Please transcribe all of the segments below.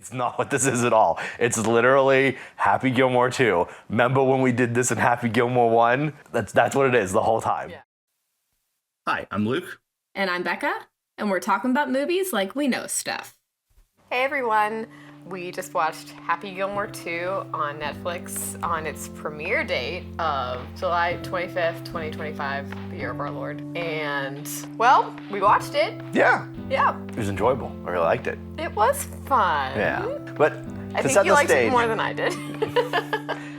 It's not what this is at all. It's literally Happy Gilmore 2. Remember when we did this in Happy Gilmore 1? That's what it is the whole time. Yeah. Hi, I'm Luke. And I'm Becca, and we're talking about movies like we know stuff. Hey everyone, we just watched Happy Gilmore 2 on Netflix on its premiere date of July 25th, 2025, the year of our Lord. And, well, we watched it. Yeah, Yeah, it was enjoyable. I really liked it. it was fun. Yeah, but I to think set you the liked it stage, more than I did.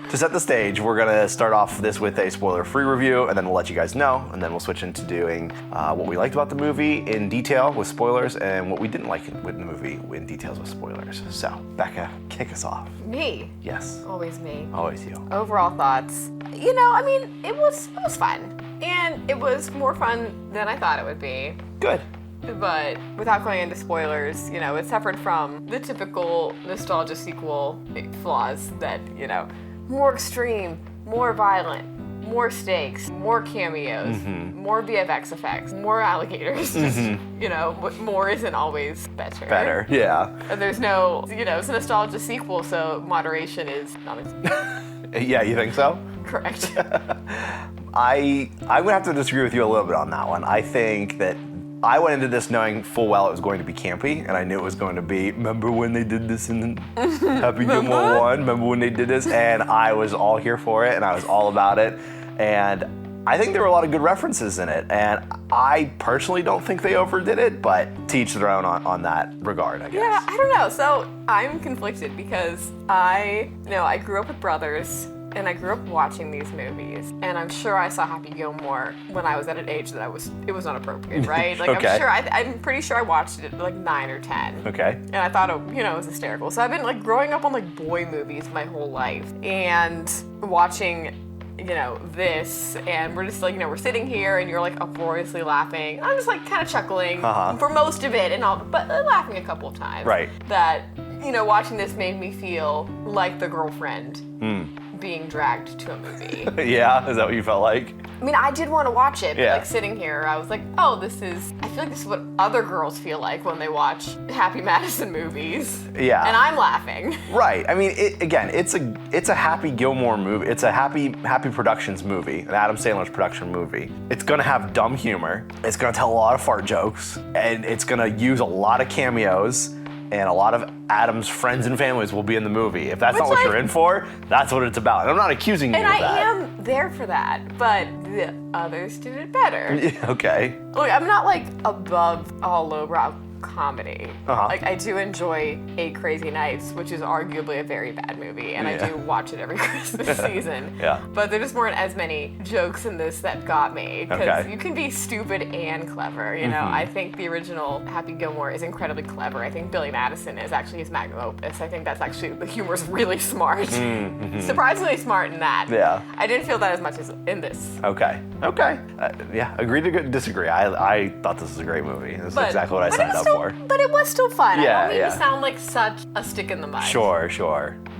to set the stage, we're gonna start off this with a spoiler-free review, and then we'll let you guys know, and then we'll switch into doing what we liked about the movie in detail with spoilers, and what we didn't like with the movie in details with spoilers. So, Becca, kick us off. Me. Yes, Always me. always you. Overall thoughts. You know, I mean, it was fun. And it was more fun than I thought it would be. Good. But without going into spoilers, you know, it suffered from the typical nostalgia sequel flaws that, you know, more extreme, more violent, more stakes, more cameos, more VFX effects, more alligators. You know, but more isn't always better. Better, yeah. And there's no, you know, it's a nostalgia sequel, so moderation is not Yeah, you think so? correct. I would have to disagree with you a little bit on that one. I think that I went into this knowing full well it was going to be campy, and I knew it was going to be, remember when they did this in Happy Gilmore 1? Remember when they did this? And I was all here for it, and I was all about it. And I think there were a lot of good references in it, and I personally don't think they overdid it, but to each their own on that regard, I guess. Yeah, I don't know. So I'm conflicted because I grew up with brothers and I grew up watching these movies, and I'm sure I saw Happy Gilmore when I was at an age that it was inappropriate, right? Like Okay. I'm pretty sure I watched it at like 9 or 10. Okay. And I thought it, you know, it was hysterical. So I've been like growing up on like boy movies my whole life and watching, you know, this, and we're just like, you know, we're sitting here and you're like uproariously laughing. I'm just like kind of chuckling for most of it and all, but laughing a couple of times. Right. That, you know, watching this made me feel like the girlfriend being dragged to a movie. Yeah, is that what you felt like? I mean, I did want to watch it, but Yeah. like sitting here, I was like, oh, I feel like this is what other girls feel like when they watch Happy Madison movies. Yeah. And I'm laughing. Right. I mean, it's a Happy Gilmore movie. It's a Happy Productions movie, an Adam Sandler's production movie. It's gonna have dumb humor. It's gonna tell a lot of fart jokes, and it's gonna use a lot of cameos. And a lot of Adam's friends and families will be in the movie. If that's not what you're in for, that's what it's about. And I'm not accusing you And of I that. am there for that, but the others did it better. Okay. Look, I'm not like above all lowbrow comedy. Uh-huh. Like I do enjoy Eight Crazy Nights, which is arguably a very bad movie, and I Yeah. do watch it every Christmas season. Yeah. But there just weren't as many jokes in this that got me, because Okay. you can be stupid and clever. You know, I think the original Happy Gilmore is incredibly clever. I think Billy Madison is actually his magnum opus. I think that's actually, the humor's really smart. Surprisingly smart in that. Yeah. I didn't feel that as much as in this. Okay. Yeah, agree to disagree. I thought this was a great movie. This is exactly what I but it signed was up still- for. But it was still fun. Yeah, I don't mean yeah. to sound like such a stick in the mud. Sure.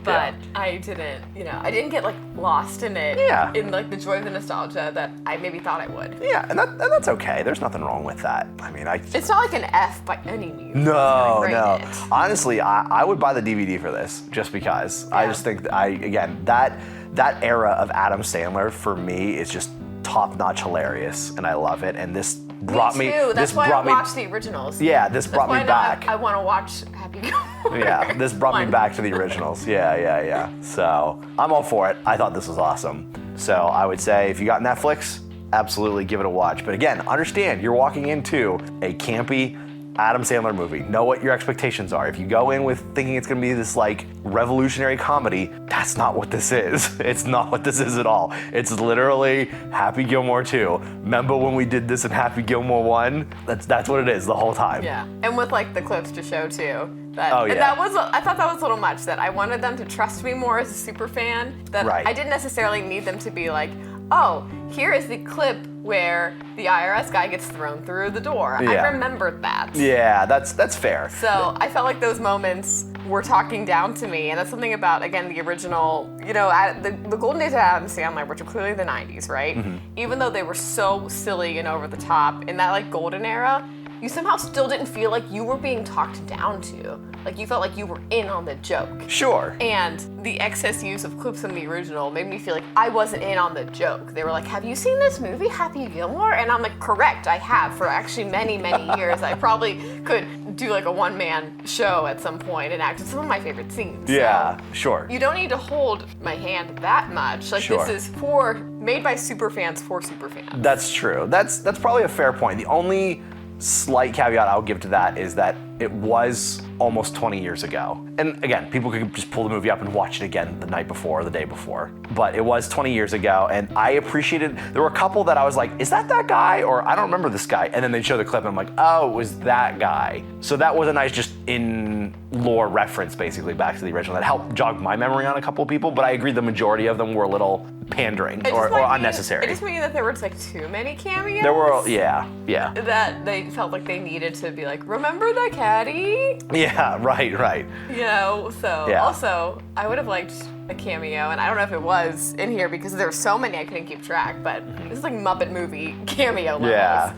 But Yeah. I didn't get like lost in it. Yeah. In like the joy of the nostalgia that I maybe thought I would. Yeah, and that's okay. There's nothing wrong with that. I mean, It's not like an F by any means. No. I rate it. Honestly, I would buy the DVD for this just because. I Yeah. just think that era of Adam Sandler for me is just top-notch hilarious, and I love it. And this brought me. too. That's this why brought I me. watched the originals. Yeah, this That's brought why me now back. I want to watch Happy Gilmore. Yeah, this brought me One. back to the originals. Yeah. So I'm all for it. I thought this was awesome. So I would say if you got Netflix, absolutely give it a watch. But again, understand you're walking into a campy Adam Sandler movie. Know what your expectations are. If you go in with thinking it's gonna be this like revolutionary comedy, that's not what this is. It's not what this is at all. It's literally Happy Gilmore 2. Remember when we did this in Happy Gilmore 1? That's what it is the whole time. Yeah, and with like the clips to show too. That, Oh, yeah. And I thought that was a little much. That I wanted them to trust me more as a super fan. That Right. I didn't necessarily need them to be like, oh, here is the clip where the IRS guy gets thrown through the door. Yeah. I remembered that. Yeah, that's fair. So I felt like those moments were talking down to me, and that's something about, again, the original, you know, the golden days of Adam Sandler, which are clearly the 90s, right? Even though they were so silly and over the top, in that like golden era, you somehow still didn't feel like you were being talked down to. Like you felt like you were in on the joke. Sure. And the excess use of clips from the original made me feel like I wasn't in on the joke. They were like, have you seen this movie, Happy Gilmore? And I'm like, correct, I have for actually many, many years. I probably could do like a one-man show at some point and act in some of my favorite scenes. Yeah, So sure. you don't need to hold my hand that much. Like Sure. this is made by super fans for super fans. That's true. That's probably a fair point. The only slight caveat I'll give to that is that it was almost 20 years ago. And again, people could just pull the movie up and watch it again the night before or the day before. But it was 20 years ago, and I appreciated, there were a couple that I was like, is that guy? Or I don't remember this guy. And then they show the clip and I'm like, oh, it was that guy. So that was a nice just in lore reference basically back to the original. That helped jog my memory on a couple of people, but I agree the majority of them were a little pandering It or just might mean- unnecessary. It just means that there were like too many cameos. There were, yeah. That they felt like they needed to be like, remember the caddy? Yeah, right. You know, so Yeah. Also, I would have liked a cameo, and I don't know if it was in here because there were so many I couldn't keep track, but this is like Muppet movie cameo levels. Yeah.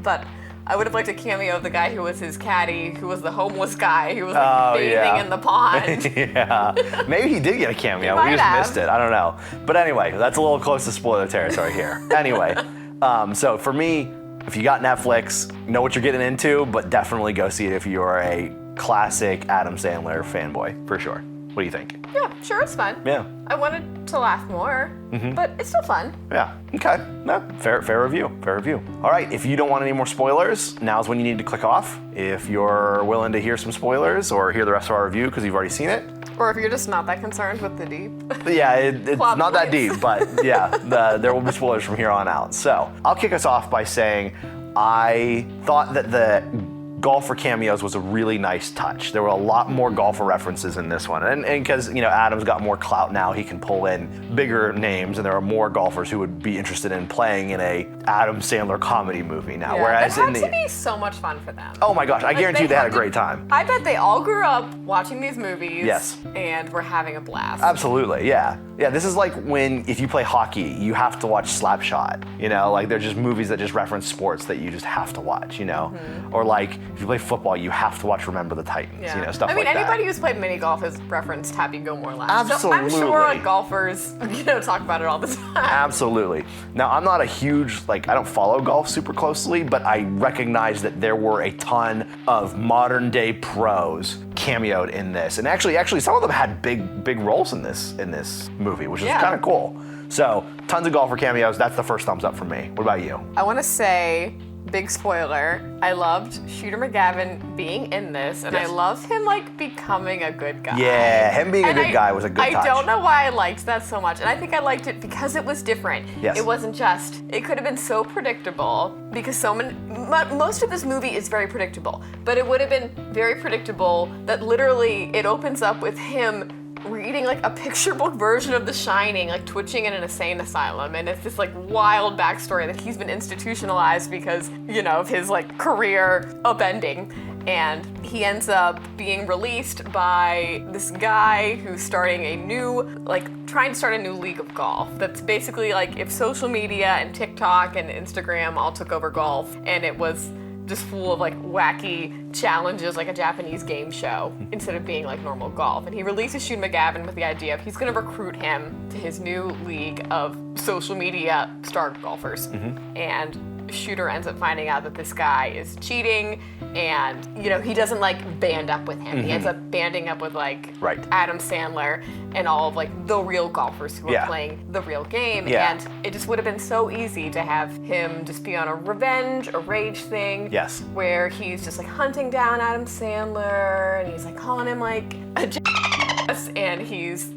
But I would have liked a cameo of the guy who was his caddy, who was the homeless guy, who was like bathing yeah. in the pond. Yeah. Maybe he did get a cameo. He We might just have. missed it. I don't know. But anyway, that's a little close to spoiler territory here. Anyway, so for me, if you got Netflix, know what you're getting into, but definitely go see it if you are a classic Adam Sandler fanboy, for sure. What do you think? Yeah, sure, it's fun. Yeah. I wanted to laugh more, but it's still fun. Yeah. Okay. No, fair review. Fair review. All right. If you don't want any more spoilers, now's when you need to click off. If you're willing to hear some spoilers or hear the rest of our review because you've already seen it, Or if you're just not that concerned with the deep. yeah, it's Plot not that points. deep, but yeah, there will be spoilers from here on out. So I'll kick us off by saying I thought that the golfer cameos was a really nice touch. There were a lot more golfer references in this one. And because, Adam's got more clout now, he can pull in bigger names, and there are more golfers who would be interested in playing in a Adam Sandler comedy movie now. Yeah, Whereas that in had the to be so much fun for them. Oh my gosh, I guarantee they had a great time. I bet they all grew up watching these movies. Yes. And were having a blast. Absolutely, yeah. Yeah, this is like if you play hockey, you have to watch Slapshot. Like they're just movies that just reference sports that you just have to watch, Or like if you play football, you have to watch Remember the Titans, Yeah. stuff I mean, like that. anybody who's played mini golf has referenced Happy Gilmore last. So I'm Absolutely. sure like, golfers, talk about it all the time. Absolutely. Now, I'm not a huge, I don't follow golf super closely, but I recognize that there were a ton of modern day pros cameoed in this. And actually some of them had big roles in this movie, which is Yeah. kind of cool. So, tons of golfer cameos. That's the first thumbs up from me. What about you? I want to say, big spoiler, I loved Shooter McGavin being in this, and Yes. I loved him becoming a good guy. Yeah, him being a And good guy was a good touch. I don't know why I liked that so much, and I think I liked it because it was different. Yes. It wasn't just, it could have been so predictable, because most of this movie is very predictable, but it would have been very predictable that literally it opens up with him reading a picture book version of The Shining, twitching in an insane asylum, and it's this wild backstory that he's been institutionalized because, of his career upending. And he ends up being released by this guy who's starting a new, trying to start a new league of golf. That's basically if social media and TikTok and Instagram all took over golf, and it was just full of wacky challenges like a Japanese game show instead of being normal golf. And he releases Shooter McGavin with the idea of he's going to recruit him to his new league of social media star golfers. And Shooter ends up finding out that this guy is cheating, and he doesn't band up with him. He ends up banding up with Right. Adam Sandler and all of the real golfers who Yeah. are playing the real game. Yeah. And it just would have been so easy to have him just be on a revenge, a rage thing. Yes. Where he's just hunting down Adam Sandler, and he's calling him a jackass, and he's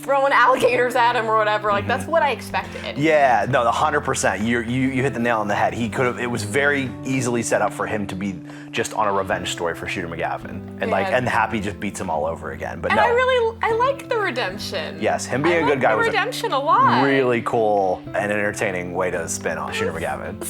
throwing alligators at him or whatever. That's what I expected. Yeah, no, 100%. You hit the nail on the head. He could have. It was very easily set up for him to be just on a revenge story for Shooter McGavin, and Yeah. and Happy just beats him all over again. But And no, I like the redemption. Yes, him being I a good like guy the was redemption a lot. a really cool and entertaining way to spin on Shooter McGavin.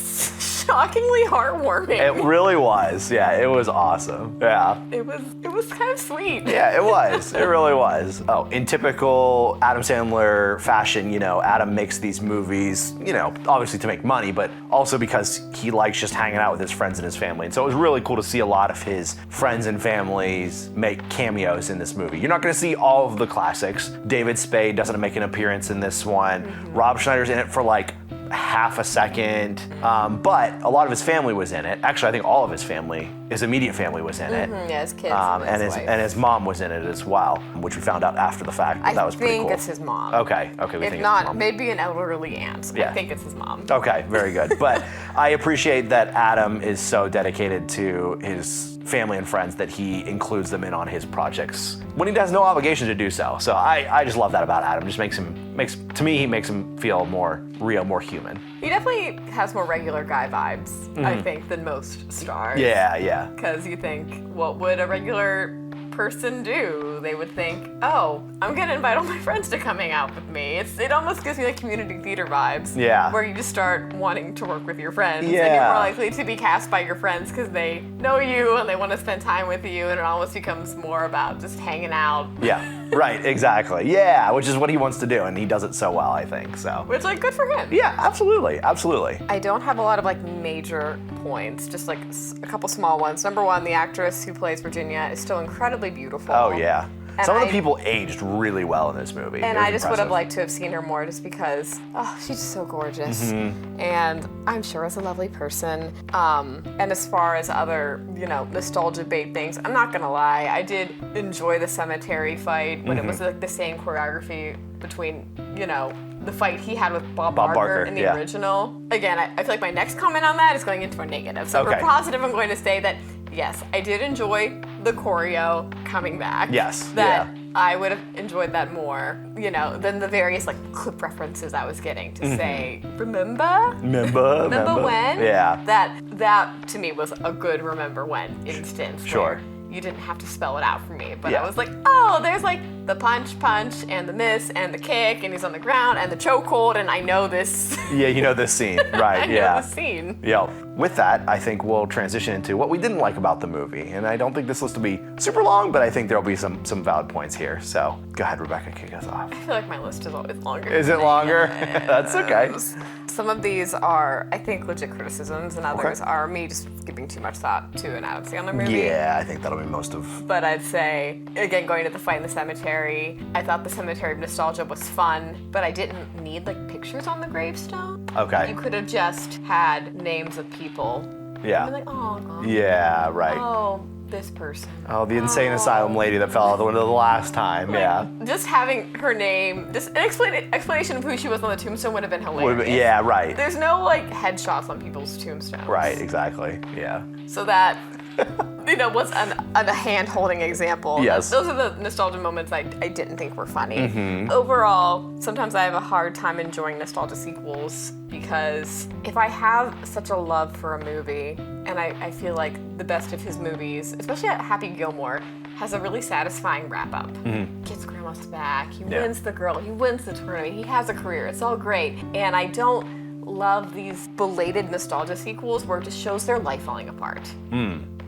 Shockingly heartwarming. It really was. Yeah, it was awesome. Yeah. It was kind of sweet. Yeah, it was. It really was. was. Oh, in typical Adam Sandler fashion, Adam makes these movies, obviously to make money, but also because he likes just hanging out with his friends and his family. And so it was really cool to see a lot of his friends and families make cameos in this movie. You're not going to see all of the classics. David Spade doesn't make an appearance in this one. Rob Schneider's in it for like half a second, but a lot of his family was in it. Actually, I think all of his family, his immediate family was in it. Yeah, his kids and his mom was in it as well, which we found out after the fact. But that was pretty cool. I think it's his mom. Okay, we If think it's his not, mom. maybe an elderly aunt. Yeah. I think it's his mom. Okay, very good. But I appreciate that Adam is so dedicated to his family and friends that he includes them in on his projects when he has no obligation to do so. So I just love that about Adam. Just to me, he makes him feel more real, more human. He definitely has more regular guy vibes, I think, than most stars. Yeah. Because you think, what would a regular person do? They would think, oh, I'm gonna invite all my friends to come hang out with me. It almost gives me like community theater vibes. Yeah. Where you just start wanting to work with your friends. And you're Yeah. more likely to be cast by your friends because they know you and they want to spend time with you, and it almost becomes more about just hanging out. Yeah, right, exactly. Yeah, which is what he wants to do, and he does it so well, I think. So. Which, like, good for him. Yeah, absolutely. I don't have a lot of like major points, just like a couple small ones. Number one, the actress who plays Virginia is still incredibly beautiful. Oh yeah. And Some of the people aged really well in this movie. And It was I just would have impressive. liked to have seen her more just because, she's just so gorgeous. And I'm sure is a lovely person. And as far as other, nostalgia bait things, I'm not gonna lie, I did enjoy the cemetery fight when it was like the same choreography between, the fight he had with Bob Barker in the yeah. original. Again, I feel like my next comment on that is going into a negative. So Okay. for positive, I'm going to say that, yes, I did enjoy the choreo coming back. Yes, That yeah. I would have enjoyed that more, than the various like clip references I was getting to say, remember Remember when? Yeah. That to me was a good remember when instance. Sure. Where you didn't have to spell it out for me, but Yeah. I was like, there's like the punch, and the miss, and the kick, and he's on the ground, and the chokehold, and I know this. Yeah, you know this scene, right? I know Yeah. the scene. Yeah. With that, I think we'll transition into what we didn't like about the movie. And I don't think this list will be super long, but I think there'll be some valid points here. So go ahead, Rebecca, kick us off. I feel like my list is always longer. Is it longer? That's okay. Some of these are, I think, legit criticisms, and others Okay. are me just giving too much thought to an Adam Sandler movie. Yeah, I think that'll be most of. But I'd say, again, going to the fight in the cemetery, I thought the Cemetery of Nostalgia was fun, but I didn't need like pictures on the gravestone. Okay. You could have just had names of people. Yeah. And be like, oh, God. Yeah, right. Oh, this person. Oh, the insane asylum lady that fell out the window the last time. Yeah. Just having her name, just an explanation of who she was on the tombstone would have been hilarious. Yeah, right. There's no like headshots on people's tombstones. Right, exactly. Yeah. So that, was a hand-holding example. Yes. Those are the nostalgia moments I didn't think were funny. Overall, sometimes I have a hard time enjoying nostalgia sequels because if I have such a love for a movie, and I feel like the best of his movies, especially Happy Gilmore, has a really satisfying wrap-up. Gets grandma's back, he Yeah. wins the girl, he wins the tournament, he has a career, it's all great. And I don't love these belated nostalgia sequels where it just shows their life falling apart.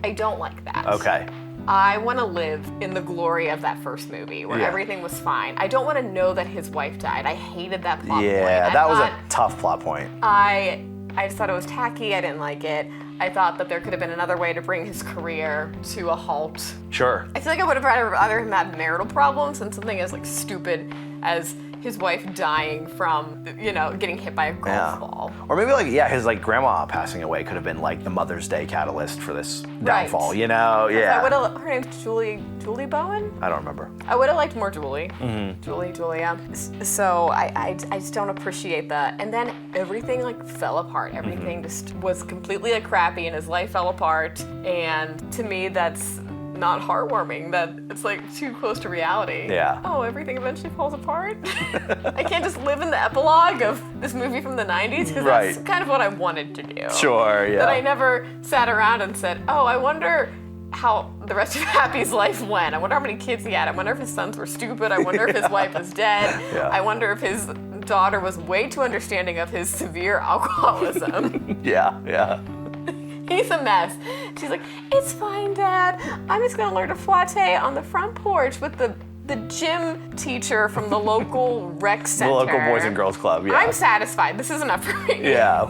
I don't like that. Okay. I want to live in the glory of that first movie where Yeah. everything was fine. I don't want to know that his wife died. I hated that plot point. Yeah, I that was a thought- tough plot point. I just thought it was tacky. I didn't like it. I thought that there could have been another way to bring his career to a halt. Sure. I feel like I would have rather him have marital problems than something as like stupid as his wife dying from, getting hit by a golf ball. Or maybe his grandma passing away could have been like the Mother's Day catalyst for this downfall, Yeah. Her name's Julie Bowen? I don't remember. I would have liked more Julie. Julia. So I just don't appreciate that. And then everything fell apart. Everything just was completely crappy and his life fell apart. And to me, that's not heartwarming. That it's too close to reality. Yeah. Oh, everything eventually falls apart. I can't just live in the epilogue of this movie from the 90s because Right. that's kind of what I wanted to do. Sure, yeah. But I never sat around and said, oh, I wonder how the rest of Happy's life went. I wonder how many kids he had. I wonder if his sons were stupid. I wonder if his wife was dead. Yeah. I wonder if his daughter was way too understanding of his severe alcoholism. Yeah. He's a mess. She's like, it's fine, Dad. I'm just gonna learn to flatte on the front porch with the the gym teacher from the local rec The center. local Boys and Girls Club, yeah. I'm satisfied. This is enough for me. Yeah.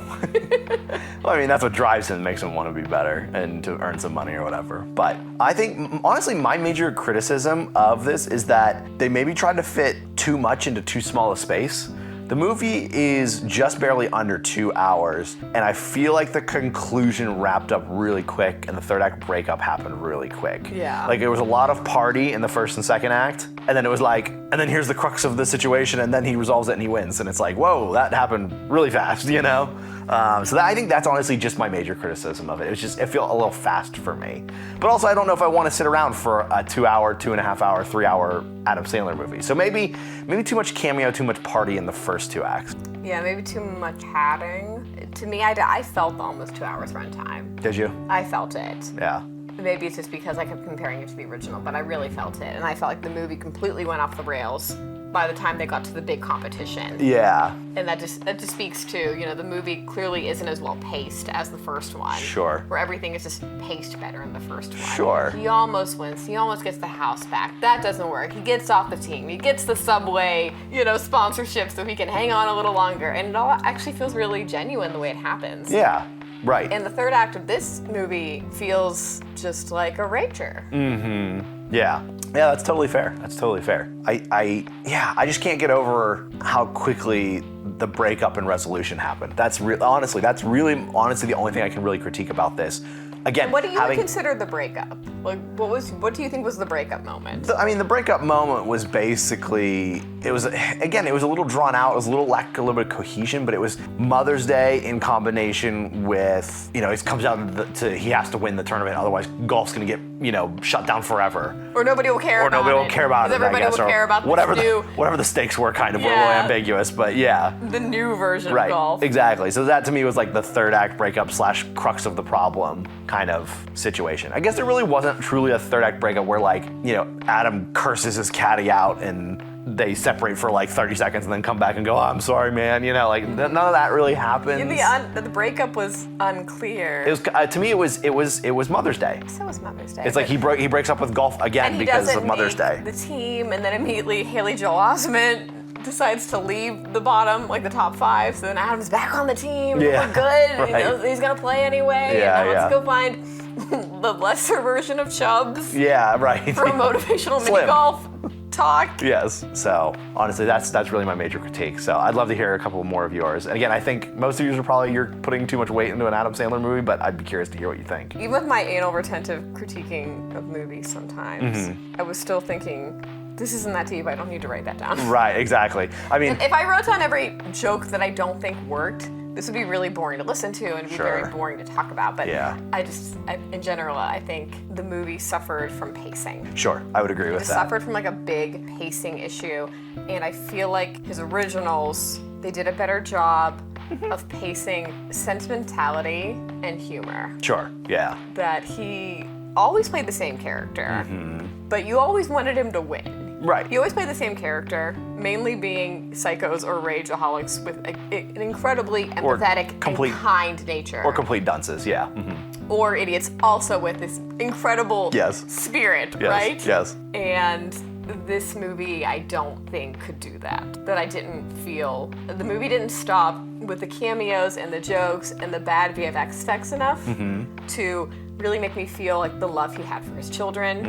Well, I mean, that's what drives him, makes him want to be better and to earn some money or whatever. But I think, honestly, my major criticism of this is that they maybe tried to fit too much into too small a space. The movie is just barely under 2 hours, and I feel like the conclusion wrapped up really quick, and the third act breakup happened really quick. Yeah. Like, there was a lot of party in the first and second act, and then it was like, and then here's the crux of the situation, and then he resolves it and he wins, and it's like, whoa, that happened really fast, you know? So I think that's honestly just my major criticism of it. It felt a little fast for me. But also, I don't know if I want to sit around for a 2 hour, 2.5 hour, 3 hour Adam Sandler movie. So maybe too much cameo, too much party in the first 2 acts. Yeah, maybe too much padding. To me, I felt almost 2 hours runtime. Did you? I felt it. Yeah. Maybe it's just because I kept comparing it to the original, but I really felt it. And I felt like the movie completely went off the rails by the time they got to the big competition. Yeah. And that just speaks to, the movie clearly isn't as well paced as the first one. Sure. Where everything is just paced better in the first one. Sure. He almost wins. He almost gets the house back. That doesn't work. He gets off the team. He gets the Subway, sponsorship so he can hang on a little longer. And it all actually feels really genuine the way it happens. Yeah. Right. And the third act of this movie feels just like a rager. Yeah. Yeah, that's totally fair. That's totally fair. I just can't get over how quickly the breakup and resolution happened. That's honestly the only thing I can really critique about this. Again, What do you consider the breakup? Like, what do you think was the breakup moment? The breakup moment was basically, it was a little drawn out, it was a little bit of cohesion, but it was Mother's Day in combination with, it comes down to he has to win the tournament, otherwise golf's gonna get, shut down forever. Or nobody will care about it. Or nobody will care about it, Everybody I guess, will care about whatever this new, whatever the stakes were, kind of, were a Yeah. little ambiguous, but yeah. the new version Right, of golf. exactly. So that to me was like the third act breakup / crux of the problem kind of situation. I guess there really wasn't truly a third act breakup where Adam curses his caddy out and they separate for like 30 seconds and then come back and go, oh, I'm sorry, man. None of that really happens. The breakup was unclear. It was to me. It was Mother's Day. So was Mother's Day. It's like he breaks up with golf again and he because doesn't of Mother's make Day. the team, and then immediately Haley Joel Osment decides to leave the bottom, like the top 5. So then Adam's back on the team. Yeah, We're good. right. He knows he's gonna play anyway. Yeah, and now let's yeah. go find the lesser version of Chubbs Yeah, right. for motivational Slim. mini golf talk. Yes. So honestly, that's really my major critique. So I'd love to hear a couple more of yours. And again, I think most of yours are probably you're putting too much weight into an Adam Sandler movie, but I'd be curious to hear what you think. Even with my anal retentive critiquing of movies sometimes, I was still thinking, this isn't that deep, I don't need to write that down. Right. Exactly. I mean, If I wrote down every joke that I don't think worked, this would be really boring to listen to and it'd be Sure. very boring to talk about. But Yeah. in general, I think the movie suffered from pacing. sure, I would agree with It that. suffered from like a big pacing issue, and I feel like his originals, they did a better job of pacing sentimentality and humor. Sure. Yeah. That he always played the same character, but you always wanted him to win. Right. He always played the same character, mainly being psychos or rageaholics with an incredibly empathetic complete- and kind nature. Or complete dunces. Yeah. Or idiots also with this incredible Yes. spirit, Yes. right? Yes. And this movie, I don't think could do that. That I didn't feel, the movie didn't stop with the cameos and the jokes and the bad VFX effects enough to really make me feel like the love he had for his children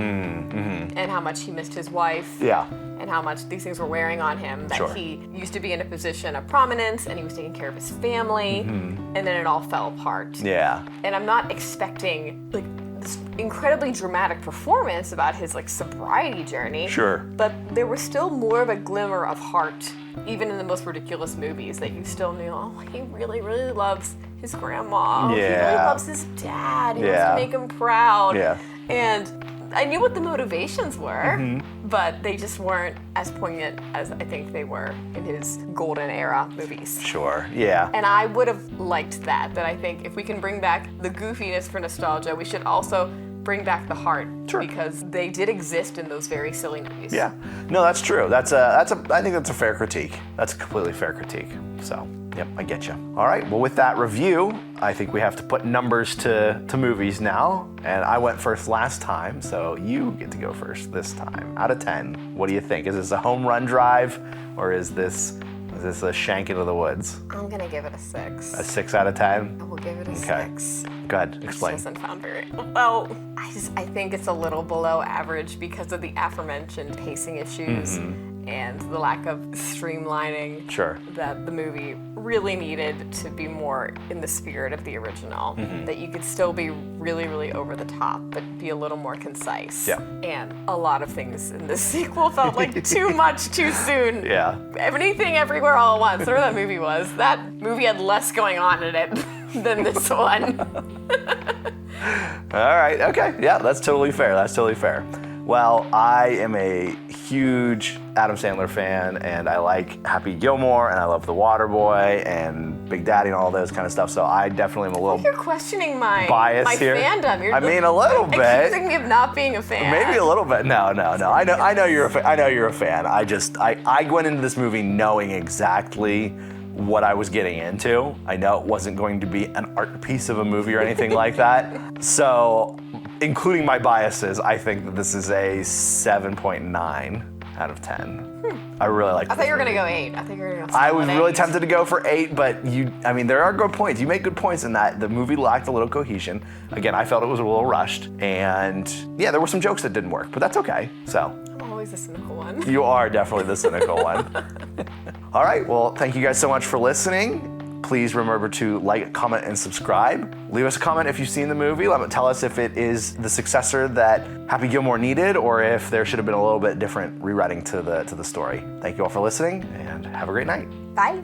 and how much he missed his wife. Yeah. And how much these things were wearing on him. That Sure. he used to be in a position of prominence and he was taking care of his family, and then it all fell apart. Yeah. And I'm not expecting like this incredibly dramatic performance about his like sobriety journey. Sure. But there was still more of a glimmer of heart, even in the most ridiculous movies, that you still knew, oh, he really, really loves his grandma. He really Yeah. loves his dad. He wants Yeah. to make him proud. Yeah. And I knew what the motivations were, but they just weren't as poignant as I think they were in his golden era movies. Sure. Yeah. And I would have liked that I think if we can bring back the goofiness for nostalgia, we should also bring back the heart. Sure. Because they did exist in those very silly movies. Yeah. No, that's true. I think that's a fair critique. That's a completely fair critique. So, Yep, I get you. All right, well, with that review, I think we have to put numbers to movies now. And I went first last time, so you get to go first this time. Out of 10, what do you think? Is this a home run drive, or is this a shank into the woods? I'm gonna give it a 6. A 6 out of 10? I will give it a Okay. 6. Go ahead, It explain. doesn't sound very well. I think it's a little below average because of the aforementioned pacing issues and the lack of streamlining Sure. that the movie really needed to be more in the spirit of the original. That you could still be really, really over the top, but be a little more concise. Yeah. And a lot of things in the sequel felt like too much too soon. Yeah. Everything Everywhere All at Once, whatever that movie was, that movie had less going on in it than this one. All right, okay. Yeah, that's totally fair. That's totally fair. Well, I am a huge Adam Sandler fan, and I like Happy Gilmore, and I love The Waterboy, and Big Daddy, and all those kind of stuff. So I definitely am a little You're questioning my biased here. fandom. You're I mean, a little bit. accusing me of not being a fan. Maybe a little bit. No. I know you're a fan. I know you're a fan. I went into this movie knowing exactly what I was getting into. I know it wasn't going to be an art piece of a movie or anything like that. So, including my biases, I think that this is a 7.9 out of 10. I really like I this thought you were movie. gonna go 8. I think you were gonna go I was solid really 8. tempted to go for 8, but there are good points. You make good points in that the movie lacked a little cohesion. Again, I felt it was a little rushed, and yeah, there were some jokes that didn't work, but that's okay. So, I'm always a cynical one. you are definitely the cynical one. All right, well, thank you guys so much for listening. Please remember to like, comment, and subscribe. Leave us a comment if you've seen the movie. Tell us if it is the successor that Happy Gilmore needed, or if there should have been a little bit different rewriting to the story. Thank you all for listening, and have a great night. Bye.